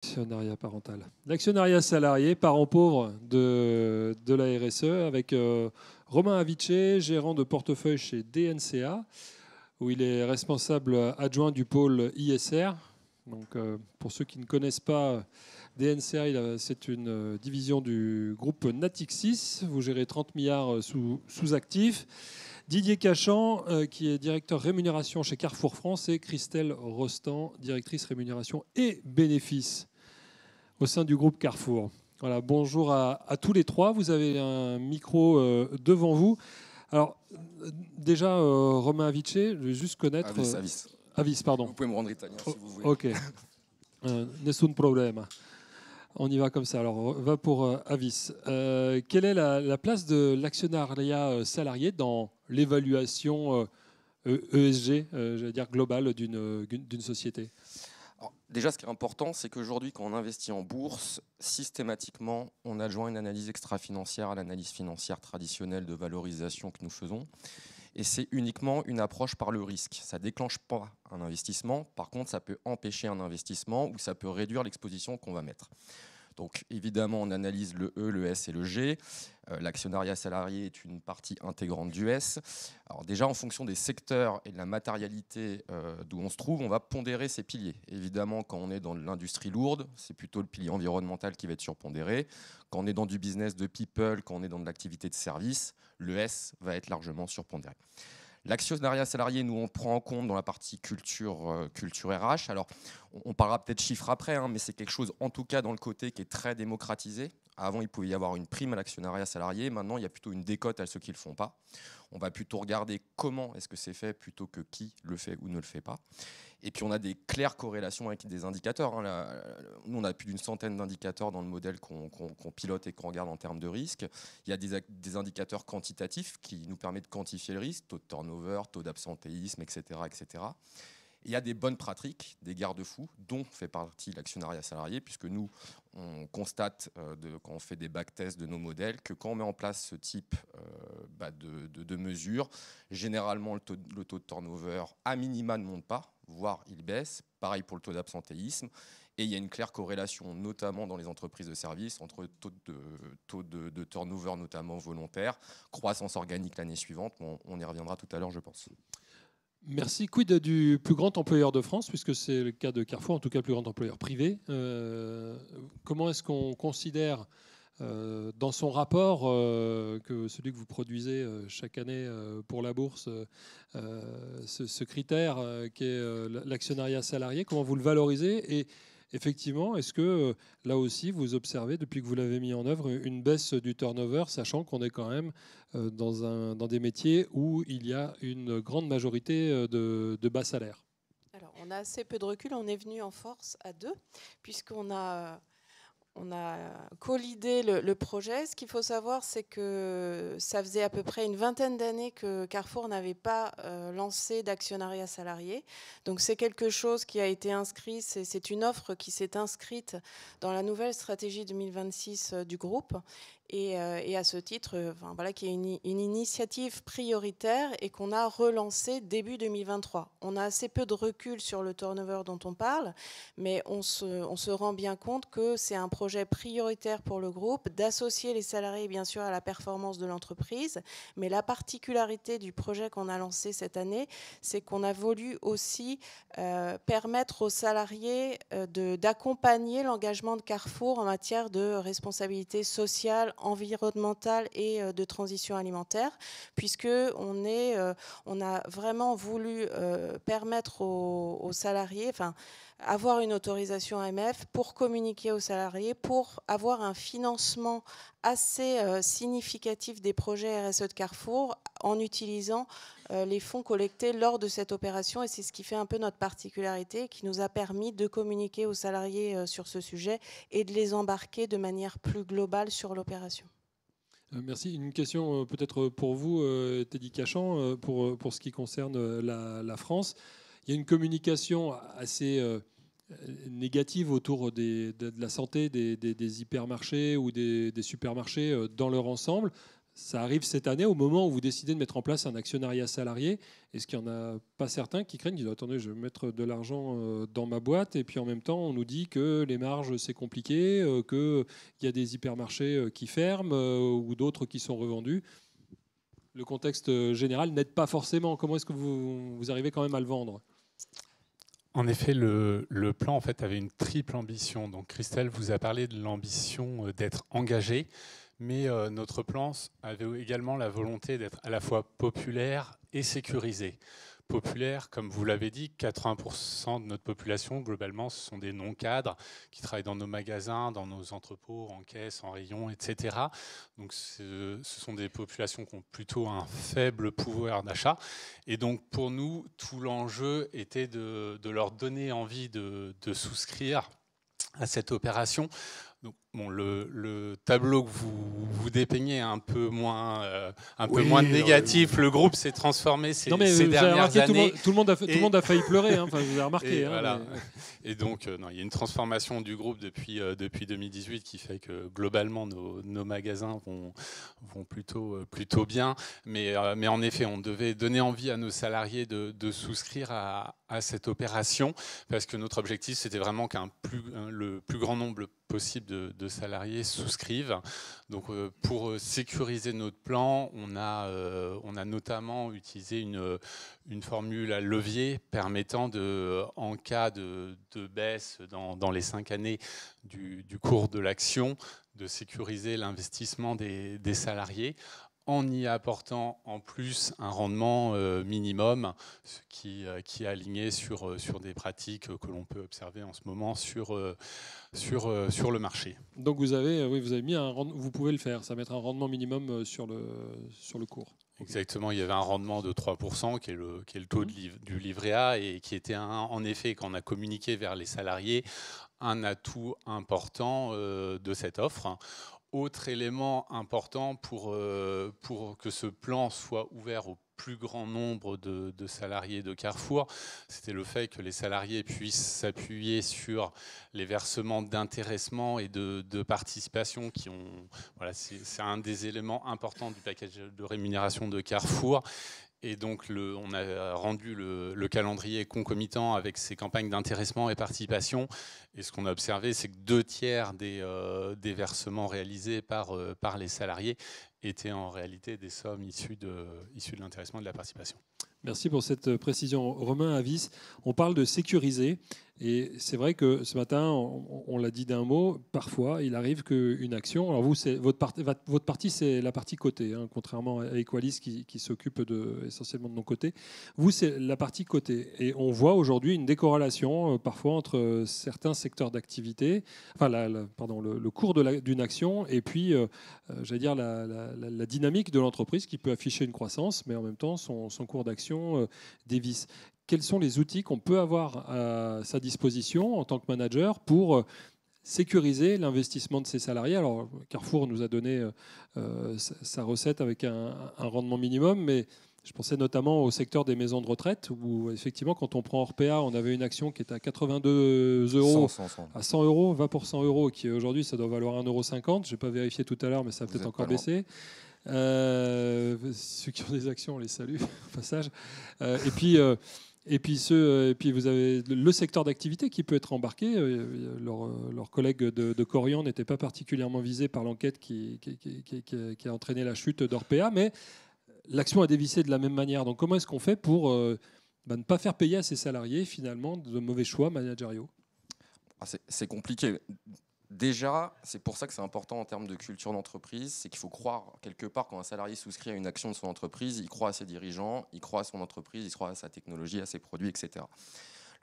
L'actionnariat parental. L'actionnariat salarié, parent pauvre de la RSE, avec Romain Avice, gérant de portefeuille chez DNCA, où il est responsable adjoint du pôle ISR. Donc, pour ceux qui ne connaissent pas, DNCA, c'est une division du groupe Natixis. Vous gérez 30 milliards sous actifs. Didier Cachan, qui est directeur rémunération chez Carrefour France, et Christelle Rostand, directrice rémunération et bénéfices au sein du groupe Carrefour. Voilà, bonjour à tous les trois. Vous avez un micro devant vous. Alors, déjà, Romain Avice, je vais juste connaître... Avis, pardon. Vous pouvez me rendre italien si vous voulez. Ok. Nessun problème. On y va comme ça. Alors, va pour Avis. Quelle est la place de l'actionnariat salarié dans l'évaluation ESG, j'allais dire globale d'une société ? Alors, déjà, ce qui est important, c'est qu'aujourd'hui, quand on investit en bourse, systématiquement, on adjoint une analyse extra-financière à l'analyse financière traditionnelle de valorisation que nous faisons. Et c'est uniquement une approche par le risque. Ça ne déclenche pas un investissement. Par contre, ça peut empêcher un investissement ou ça peut réduire l'exposition qu'on va mettre. Donc évidemment, on analyse le E, le S et le G. L'actionnariat salarié est une partie intégrante du S. Alors déjà, en fonction des secteurs et de la matérialité d'où on se trouve, on va pondérer ces piliers. Évidemment, quand on est dans l'industrie lourde, c'est plutôt le pilier environnemental qui va être surpondéré. Quand on est dans du business de people, quand on est dans de l'activité de service, le S va être largement surpondéré. L'actionnariat salarié, nous, on prend en compte dans la partie culture RH. Alors, on parlera peut-être chiffres après, mais c'est quelque chose, en tout cas, dans le côté qui est très démocratisé. Avant, il pouvait y avoir une prime à l'actionnariat salarié. Maintenant, il y a plutôt une décote à ceux qui ne le font pas. On va plutôt regarder comment est-ce que c'est fait plutôt que qui le fait ou ne le fait pas. Et puis, on a des claires corrélations avec des indicateurs. Nous, on a plus d'une centaine d'indicateurs dans le modèle qu'on pilote et qu'on regarde en termes de risque. Il y a des indicateurs quantitatifs qui nous permettent de quantifier le risque, taux de turnover, taux d'absentéisme, etc., etc. Et il y a des bonnes pratiques, des garde-fous, dont fait partie l'actionnariat salarié, puisque nous, on constate, quand on fait des backtests de nos modèles, que quand on met en place ce type de mesures, généralement, le taux de turnover, à minima, ne monte pas, voire il baisse. Pareil pour le taux d'absentéisme. Et il y a une claire corrélation, notamment dans les entreprises de services, entre taux de turnover, notamment volontaire, croissance organique l'année suivante. On y reviendra tout à l'heure, je pense. Merci. Quid du plus grand employeur de France, puisque c'est le cas de Carrefour, en tout cas le plus grand employeur privé. Comment est-ce qu'on considère dans son rapport que celui que vous produisez chaque année pour la bourse, ce critère qui est l'actionnariat salarié, comment vous le valorisez ? Et effectivement, est-ce que là aussi vous observez, depuis que vous l'avez mis en œuvre, une baisse du turnover, sachant qu'on est quand même dans des métiers où il y a une grande majorité de bas salaires ? Alors, on a assez peu de recul. On est venu en force à deux, puisqu'on a co-lidé le projet. Ce qu'il faut savoir, c'est que ça faisait à peu près une vingtaine d'années que Carrefour n'avait pas lancé d'actionnariat salarié. Donc c'est quelque chose qui a été inscrit, c'est une offre qui s'est inscrite dans la nouvelle stratégie 2026 du groupe. Et à ce titre, qui est une initiative prioritaire et qu'on a relancée début 2023. On a assez peu de recul sur le turnover dont on parle, mais on se rend bien compte que c'est un projet prioritaire pour le groupe, d'associer les salariés bien sûr à la performance de l'entreprise. Mais la particularité du projet qu'on a lancé cette année, c'est qu'on a voulu aussi permettre aux salariés d'accompagner l'engagement de Carrefour en matière de responsabilité sociale, environnementale et de transition alimentaire, puisque on a vraiment voulu permettre aux salariés, avoir une autorisation AMF pour communiquer aux salariés, pour avoir un financement assez significatif des projets RSE de Carrefour en utilisant les fonds collectés lors de cette opération. Et c'est ce qui fait un peu notre particularité, qui nous a permis de communiquer aux salariés sur ce sujet et de les embarquer de manière plus globale sur l'opération. Merci. Une question peut-être pour vous, Teddy Cachan, pour ce qui concerne la France. Il y a une communication assez négative autour de la santé des hypermarchés ou des supermarchés dans leur ensemble. ça arrive cette année au moment où vous décidez de mettre en place un actionnariat salarié. Est-ce qu'il n'y en a pas certains qui craignent, qui disent attendez, je vais mettre de l'argent dans ma boîte et puis en même temps on nous dit que les marges c'est compliqué, qu'il y a des hypermarchés qui ferment ou d'autres qui sont revendus. Le contexte général n'aide pas forcément. Comment est-ce que vous arrivez quand même à le vendre ? En effet, le plan en fait, avait une triple ambition. Donc, Christelle vous a parlé de l'ambition d'être engagé, mais notre plan avait également la volonté d'être à la fois populaire et sécurisé. Populaire, comme vous l'avez dit, 80% de notre population, globalement, ce sont des non-cadres qui travaillent dans nos magasins, dans nos entrepôts, en caisse, en rayon, etc. Donc, ce sont des populations qui ont plutôt un faible pouvoir d'achat. Et donc, pour nous, tout l'enjeu était de leur donner envie de souscrire à cette opération. Donc, bon, le tableau que vous dépeignez est un peu moins négatif. Le groupe s'est transformé ces dernières années. Tout le monde a failli pleurer. Enfin, vous avez remarqué. Et, voilà. Et donc, il y a une transformation du groupe depuis 2018 qui fait que globalement nos magasins vont plutôt bien. Mais en effet, on devait donner envie à nos salariés de souscrire à cette opération parce que notre objectif, c'était vraiment le plus grand nombre possible de salariés souscrivent. Donc, pour sécuriser notre plan, on a notamment utilisé une formule à levier permettant, en cas de baisse dans les 5 années du cours de l'action, de sécuriser l'investissement des salariés en y apportant en plus un rendement minimum, ce qui est aligné sur des pratiques que l'on peut observer en ce moment sur le marché. Donc vous avez mis vous pouvez le faire, ça mettre un rendement minimum sur le cours. Exactement, il y avait un rendement de 3% qui est le taux du livret A et qui était en effet, quand on a communiqué vers les salariés, un atout important de cette offre. Autre élément important pour que ce plan soit ouvert au plus grand nombre de salariés de Carrefour, c'était le fait que les salariés puissent s'appuyer sur les versements d'intéressement et de participation c'est un des éléments importants du package de rémunération de Carrefour. Et donc, on a rendu le calendrier concomitant avec ces campagnes d'intéressement et participation. Et ce qu'on a observé, c'est que 2/3 des versements réalisés par les salariés étaient en réalité des sommes issues de l'intéressement et de la participation. Merci pour cette précision. Romain Avis, on parle de sécuriser. Et c'est vrai que ce matin, on l'a dit d'un mot, parfois il arrive qu'une action, alors vous, votre partie c'est la partie cotée, hein, contrairement à Equalis qui s'occupe essentiellement de nos côtés. Vous, c'est la partie cotée. Et on voit aujourd'hui une décorrélation parfois entre certains secteurs d'activité, enfin le cours d'une action et puis, j'allais dire, la dynamique de l'entreprise qui peut afficher une croissance, mais en même temps son cours d'action dévisse. Quels sont les outils qu'on peut avoir à sa disposition en tant que manager pour sécuriser l'investissement de ses salariés? Alors, Carrefour nous a donné sa recette avec un rendement minimum, mais je pensais notamment au secteur des maisons de retraite, où effectivement, quand on prend Orpea, on avait une action qui était à 82 €, 100. à 100 €, 20 pour 100 €, qui aujourd'hui, ça doit valoir 1,50 €. Je n'ai pas vérifié tout à l'heure, mais ça a peut-être encore baissé. Ceux qui ont des actions, on les salue au passage. Et puis vous avez le secteur d'activité qui peut être embarqué. Leurs collègues de Corian n'étaient pas particulièrement visés par l'enquête qui a entraîné la chute d'Orpea, mais l'action a dévissé de la même manière. Donc comment est-ce qu'on fait pour ne pas faire payer à ses salariés finalement de mauvais choix managériaux? C'est compliqué. Déjà, c'est pour ça que c'est important en termes de culture d'entreprise, c'est qu'il faut croire quelque part quand un salarié souscrit à une action de son entreprise, il croit à ses dirigeants, il croit à son entreprise, il croit à sa technologie, à ses produits, etc.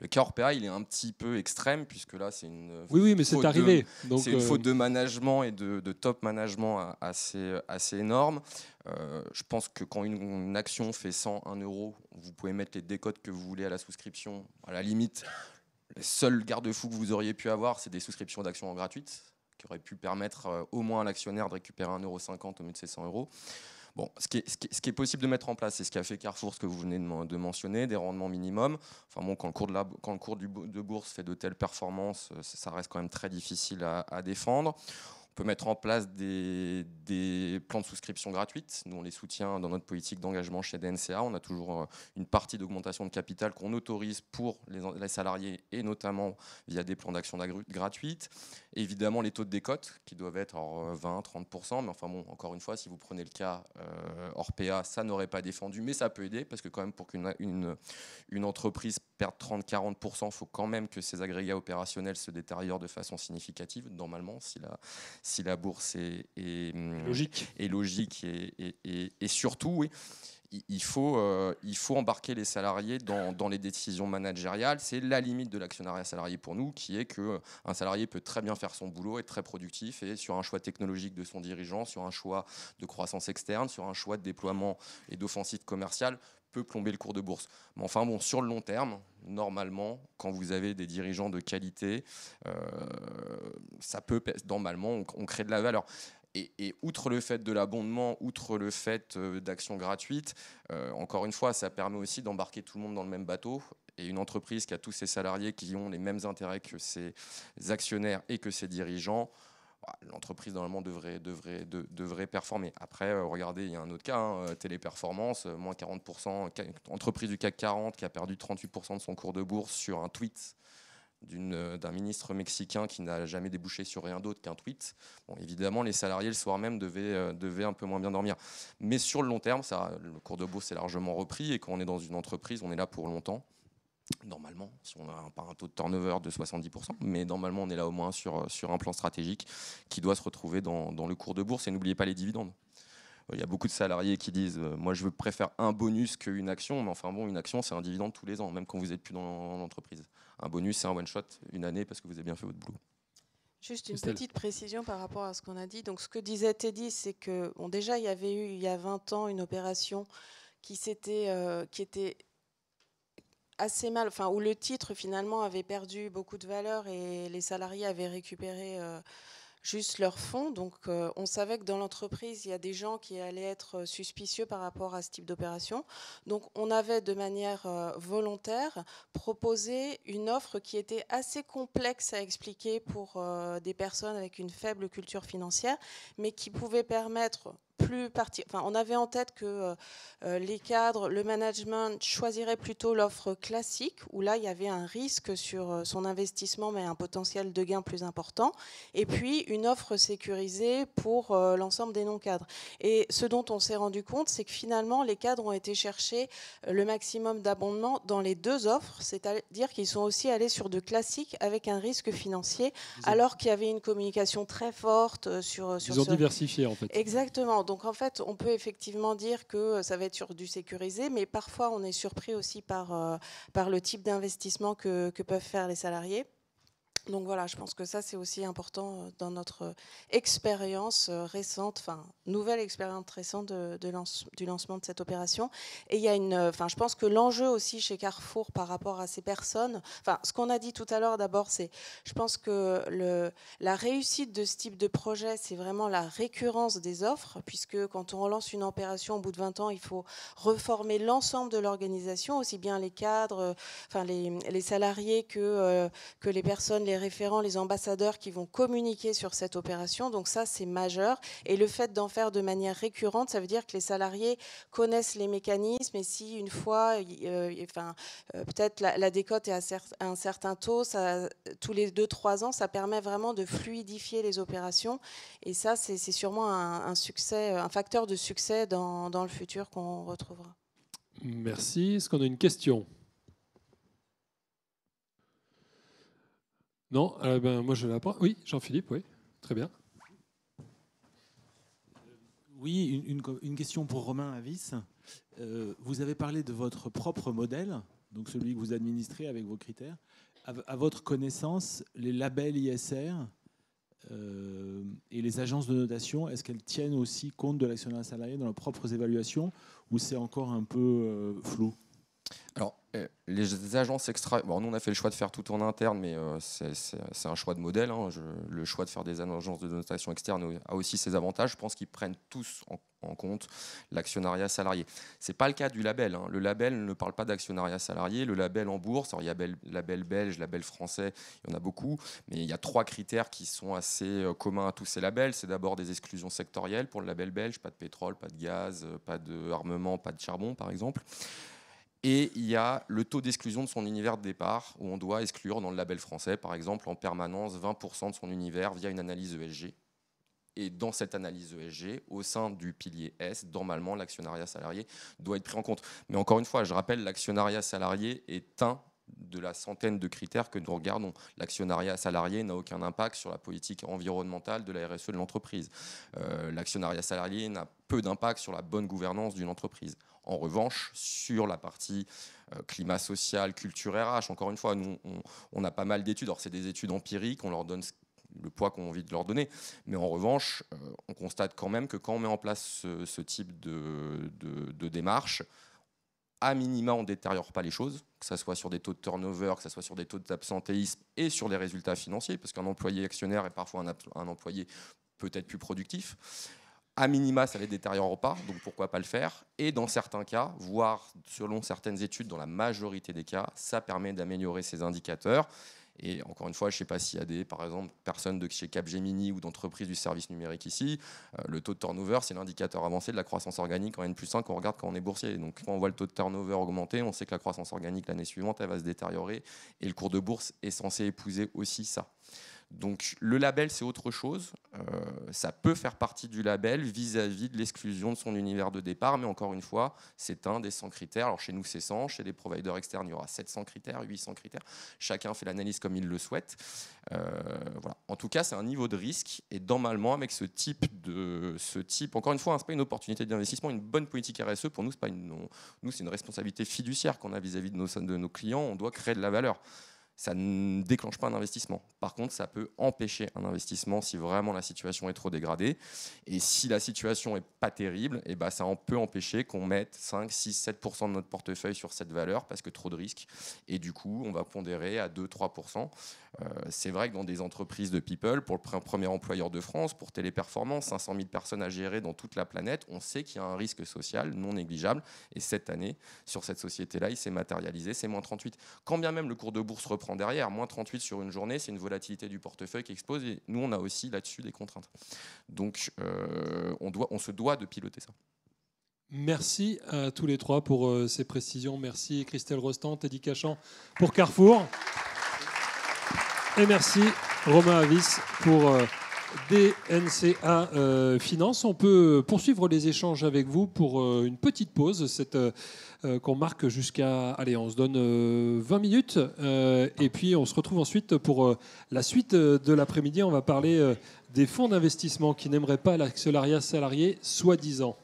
Le cas Orpea, il est un petit peu extrême puisque là, c'est une mais c'est arrivé. Donc, c'est une faute de management et de top management assez énorme. Je pense que quand une action fait 101 €, vous pouvez mettre les décotes que vous voulez à la souscription. À la limite, le seul garde-fou que vous auriez pu avoir, c'est des souscriptions d'actions gratuites qui auraient pu permettre au moins à l'actionnaire de récupérer 1,50 € au lieu de ces 100 €. Bon, ce qui est possible de mettre en place, c'est ce qu'a fait Carrefour, ce que vous venez de mentionner, des rendements minimums. Enfin bon, quand le cours de bourse fait de telles performances, ça reste quand même très difficile à défendre. On peut mettre en place des plans de souscription gratuites. Nous, on les soutient dans notre politique d'engagement chez DNCA. On a toujours une partie d'augmentation de capital qu'on autorise pour les salariés et notamment via des plans d'action gratuites. Évidemment, les taux de décote qui doivent être 20-30%. Mais enfin bon, encore une fois, si vous prenez le cas Orpea, ça n'aurait pas défendu, mais ça peut aider parce que quand même pour qu'une entreprise perde 30-40%, il faut quand même que ses agrégats opérationnels se détériorent de façon significative, normalement, si la bourse est logique et surtout, oui, il faut embarquer les salariés dans les décisions managériales. C'est la limite de l'actionnariat salarié pour nous, qui est qu'un salarié peut très bien faire son boulot, être très productif, et sur un choix technologique de son dirigeant, sur un choix de croissance externe, sur un choix de déploiement et d'offensive commerciale, peut plomber le cours de bourse. Mais enfin bon, sur le long terme, normalement, quand vous avez des dirigeants de qualité, ça peut, normalement, on crée de la valeur. Et outre le fait de l'abondement, outre le fait d'actions gratuites, encore une fois, ça permet aussi d'embarquer tout le monde dans le même bateau. Et une entreprise qui a tous ses salariés qui ont les mêmes intérêts que ses actionnaires et que ses dirigeants, l'entreprise normalement devrait performer. Après, regardez, il y a un autre cas, Téléperformance, moins 40%, entreprise du CAC 40 qui a perdu 38% de son cours de bourse sur un tweet d'un ministre mexicain qui n'a jamais débouché sur rien d'autre qu'un tweet. Bon, évidemment, les salariés, le soir même, devaient un peu moins bien dormir. Mais sur le long terme, le cours de bourse est largement repris, et quand on est dans une entreprise, on est là pour longtemps. Normalement, si on n'a pas un taux de turnover de 70%, mais normalement, on est là au moins sur un plan stratégique qui doit se retrouver dans le cours de bourse. Et n'oubliez pas les dividendes. Il y a beaucoup de salariés qui disent moi je préfère un bonus qu'une action, mais enfin bon, une action c'est un dividende tous les ans, même quand vous n'êtes plus dans l'entreprise. Un bonus c'est un one shot, une année parce que vous avez bien fait votre boulot. Juste une petite précision par rapport à ce qu'on a dit. Donc ce que disait Teddy, c'est que déjà il y avait eu il y a 20 ans une opération qui était assez mal, enfin où le titre finalement avait perdu beaucoup de valeur et les salariés avaient récupéré juste leurs fonds. Donc on savait que dans l'entreprise, il y a des gens qui allaient être suspicieux par rapport à ce type d'opération. Donc on avait de manière volontaire proposé une offre qui était assez complexe à expliquer pour des personnes avec une faible culture financière, mais qui pouvait permettre on avait en tête que les cadres, le management choisiraient plutôt l'offre classique, où là, il y avait un risque sur son investissement, mais un potentiel de gain plus important. Et puis, une offre sécurisée pour l'ensemble des non-cadres. Et ce dont on s'est rendu compte, c'est que finalement, les cadres ont été chercher le maximum d'abondement dans les deux offres, c'est-à-dire qu'ils sont aussi allés sur de classiques avec un risque financier, alors qu'il y avait une communication très forte sur Ils ont diversifié, en fait. Exactement. Donc, en fait, on peut effectivement dire que ça va être sur du sécurisé, mais parfois, on est surpris aussi par le type d'investissement que peuvent faire les salariés. Donc voilà, je pense que ça, c'est aussi important dans notre expérience récente, enfin, nouvelle expérience récente du lancement de cette opération. Et il y a je pense que l'enjeu aussi chez Carrefour par rapport à ces personnes, enfin, ce qu'on a dit tout à l'heure d'abord, c'est, je pense que la réussite de ce type de projet, c'est vraiment la récurrence des offres, puisque quand on relance une opération au bout de 20 ans, il faut reformer l'ensemble de l'organisation, aussi bien les cadres, enfin, les salariés que les personnes, les référents, les ambassadeurs qui vont communiquer sur cette opération. Donc ça, c'est majeur. Et le fait d'en faire de manière récurrente, ça veut dire que les salariés connaissent les mécanismes. Et si une fois, peut-être la décote est à un certain taux, tous les 2-3 ans, ça permet vraiment de fluidifier les opérations. Et ça, c'est sûrement un succès, un facteur de succès dans le futur qu'on retrouvera. Merci. Est-ce qu'on a une question ? Non, moi je la prends. Oui, Jean-Philippe, oui, très bien. Oui, une question pour Romain Avis. Vous avez parlé de votre propre modèle, donc celui que vous administrez avec vos critères. À votre connaissance, les labels ISR et les agences de notation, est-ce qu'elles tiennent aussi compte de l'actionnariat salarié dans leurs propres évaluations, ou c'est encore un peu flou ? Alors, les agences extra... Bon, nous, on a fait le choix de faire tout en interne, mais c'est un choix de modèle. Hein. Le choix de faire des agences de notation externe a aussi ses avantages. Je pense qu'ils prennent tous en compte l'actionnariat salarié. Ce n'est pas le cas du label. Hein. Le label ne parle pas d'actionnariat salarié. Le label en bourse, alors il y a label belge, label français, il y en a beaucoup, mais il y a 3 critères qui sont assez communs à tous ces labels. C'est d'abord des exclusions sectorielles pour le label belge, pas de pétrole, pas de gaz, pas d'armement, pas de charbon, par exemple. Et il y a le taux d'exclusion de son univers de départ, où on doit exclure dans le label français, par exemple, en permanence 20% de son univers via une analyse ESG. Et dans cette analyse ESG, au sein du pilier S, normalement, l'actionnariat salarié doit être pris en compte. Mais encore une fois, je rappelle, l'actionnariat salarié est un de la centaine de critères que nous regardons. L'actionnariat salarié n'a aucun impact sur la politique environnementale de la RSE de l'entreprise. L'actionnariat salarié n'a peu d'impact sur la bonne gouvernance d'une entreprise. En revanche, sur la partie climat social, culture RH, encore une fois, nous, on a pas mal d'études. Alors, c'est des études empiriques, on leur donne le poids qu'on a envie de leur donner. Mais en revanche, on constate quand même que quand on met en place ce type de démarche, à minima, on ne détériore pas les choses, que ce soit sur des taux de turnover, que ce soit sur des taux d'absentéisme et sur les résultats financiers, parce qu'un employé actionnaire est parfois un employé peut-être plus productif. À minima, ça ne les détériore pas, donc pourquoi pas le faire. Et dans certains cas, voire selon certaines études, dans la majorité des cas, ça permet d'améliorer ces indicateurs. Et encore une fois, je ne sais pas s'il y a des, par exemple, personnes de chez Capgemini ou d'entreprises du service numérique ici. Le taux de turnover, c'est l'indicateur avancé de la croissance organique en N+1 qu'on regarde quand on est boursier. Donc quand on voit le taux de turnover augmenter, on sait que la croissance organique l'année suivante, elle va se détériorer. Et le cours de bourse est censé épouser aussi ça. Donc le label, c'est autre chose. Ça peut faire partie du label vis-à-vis de l'exclusion de son univers de départ, mais encore une fois, c'est un des 100 critères. Alors chez nous, c'est 100. Chez les providers externes, il y aura 700 critères, 800 critères. Chacun fait l'analyse comme il le souhaite. Voilà. En tout cas, c'est un niveau de risque. Et normalement, avec ce type, encore une fois, hein, ce n'est pas une opportunité d'investissement, une bonne politique RSE, pour nous, c'est une responsabilité fiduciaire qu'on a vis-à-vis de nos clients. On doit créer de la valeur. Ça ne déclenche pas un investissement. Par contre, ça peut empêcher un investissement si vraiment la situation est trop dégradée. Et si la situation n'est pas terrible, et ben ça peut empêcher qu'on mette 5, 6, 7% de notre portefeuille sur cette valeur parce que trop de risques. Et du coup, on va pondérer à 2-3%. C'est vrai que dans des entreprises de people, pour le premier employeur de France, pour Téléperformance, 500 000 personnes à gérer dans toute la planète, on sait qu'il y a un risque social non négligeable. Et cette année, sur cette société-là, il s'est matérialisé, c'est moins 38. Quand bien même le cours de bourse reprend derrière, moins 38 sur une journée, c'est une volatilité du portefeuille qui explose. Et nous, on a aussi là-dessus des contraintes. Donc, on se doit de piloter ça. Merci à tous les trois pour ces précisions. Merci Christelle Rostand, Teddy Cachan pour Carrefour. Et merci Romain Avis pour DNCA Finance. On peut poursuivre les échanges avec vous pour une petite pause qu'on marque jusqu'à... Allez, on se donne 20 minutes et puis on se retrouve ensuite pour la suite de l'après-midi. On va parler des fonds d'investissement qui n'aimeraient pas l'actionnariat salarié soi-disant.